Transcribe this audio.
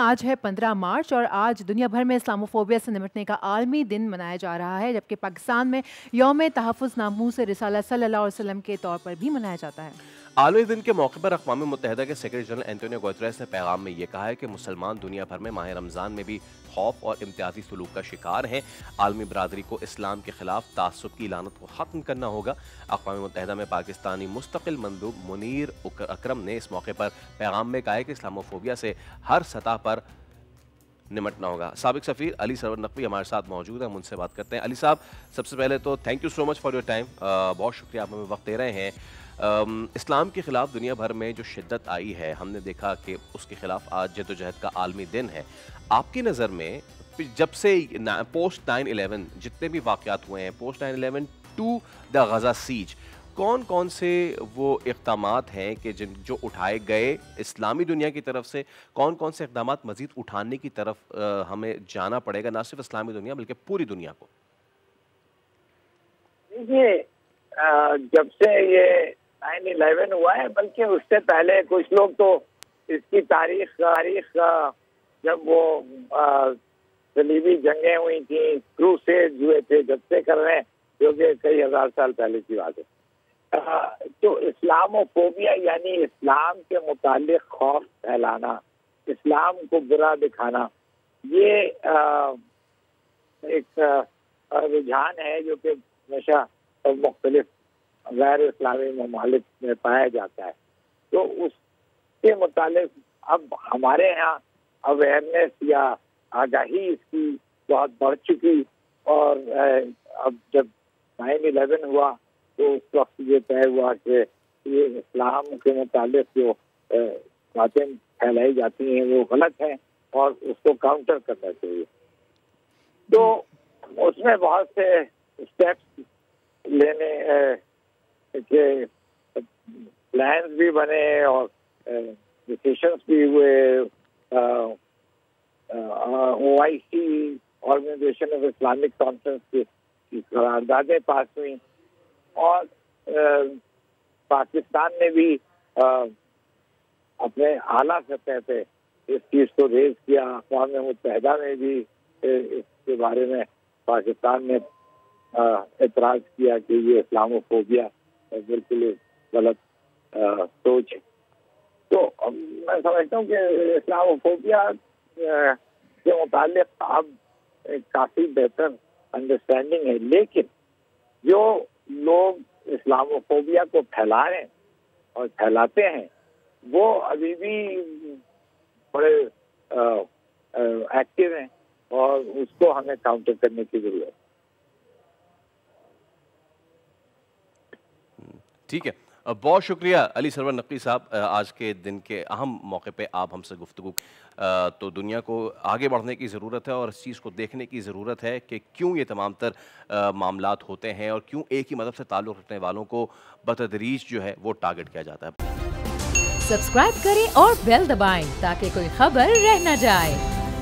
आज है 15 मार्च और आज दुनिया भर में इस्लामोफोबिया से निपटने का आलमी दिन मनाया जा रहा है, जबकि पाकिस्तान में यौम तहफ़्फ़ुज़ नामूस रिसाला सल्लल्लाहु अलैहि वसल्लम के तौर पर भी मनाया जाता है। आलमी दिन के मौके पर अक़वाम मुत्तहिदा के सेक्रेटरी जनरल एंटोनियो गुतरेस ने पैगाम में ये कहा है कि मुसलमान दुनिया भर में माह रमज़ान में भी खौफ और इम्तियाजी सलूक का शिकार हैं। आलमी बरादरी को इस्लाम के खिलाफ तासुब की लानत को ख़त्म करना होगा। अक़वाम मुत्तहिदा में पाकिस्तानी मुस्तकिल मंदूब मुनीर अकरम ने इस मौके पर पैगाम में कहा है कि इस्लामोफोबिया से हर सतह पर निमटना होगा। साबिक सफ़ीर अली सरवर नकवी हमारे साथ मौजूद हैं, हम उनसे बात करते हैं। अली साहब, सबसे पहले तो thank you so much for your time, बहुत शुक्रिया, आप हमें वक्त दे रहे हैं। इस्लाम के ख़िलाफ़ दुनिया भर में जो शिद्दत आई है, हमने देखा कि उसके ख़िलाफ़ आज जद्दोजहद का आलमी दिन है। आपकी नज़र में जब से पोस्ट 9/11 जितने भी वाक़यात हुए हैं, post 9/11 to the Gaza siege, कौन कौन से वो इक़दामात हैं कि जो उठाए गए इस्लामी दुनिया की तरफ से, कौन कौन से इक़दामात मज़ीद उठाने की तरफ हमें जाना पड़ेगा, ना सिर्फ इस्लामी दुनिया बल्कि पूरी दुनिया को? देखिए, जब से ये 9/11 हुआ है, बल्कि उससे पहले कुछ लोग तो इसकी तारीख जब वो सलीबी जंगें हुई थी, क्रूसेड हुए थे, जब से कर रहे हैं, जो कि कई हजार साल पहले की बात है। तो इस्लामोफोबिया यानी इस्लाम के मुतालिक खौफ फैलाना, इस्लाम को बुरा दिखाना, ये एक रुझान है जो कि हमेशा मुख्तलिफ गैर इस्लामी ममालिक में पाया जाता है। तो उसके मुतालिक अब हमारे यहाँ अवेयरनेस या आगाही इसकी बहुत बढ़ चुकी, और अब जब 9/11 हुआ तो उस वक्त ये तय हुआ कि ये इस्लाम के मुतालिक जो बातें फैलाई जाती हैं वो गलत हैं और उसको काउंटर करना चाहिए। तो उसमें बहुत से स्टेप्स लेने के प्लान्स भी बने और डिसीशंस भी हुए। OIC, organisation of Islamic conference की करारदादें पास हुई, और पाकिस्तान ने भी अपने आला सतह पे इस चीज़ को रेज किया। अक़वाम मुत्तहिदा में भी इसके बारे में पाकिस्तान ने एतराज़ किया कि ये इस्लामोफोबिया बिल्कुल गलत सोच है। तो मैं समझता हूँ कि इस्लामोफोबिया के मुतालिक अब काफ़ी बेहतर अंडरस्टैंडिंग है, लेकिन जो लोग इस्लामोफोबिया को फैला रहे हैं और फैलाते हैं वो अभी भी बड़े एक्टिव हैं और उसको हमें काउंटर करने की जरूरत है। ठीक है, बहुत शुक्रिया अली सरवर नकवी साहब, आज के दिन के अहम मौके पे आप हमसे गुफ्तगू। तो दुनिया को आगे बढ़ने की ज़रूरत है और इस चीज़ को देखने की ज़रूरत है कि क्यों ये तमाम तर मामलात होते हैं और क्यों एक ही मज़हब से ताल्लुक़ रखने वालों को बतदरीज जो है वो टारगेट किया जाता है। सब्सक्राइब करें और बेल दबाएं ताकि कोई खबर रह न जाए।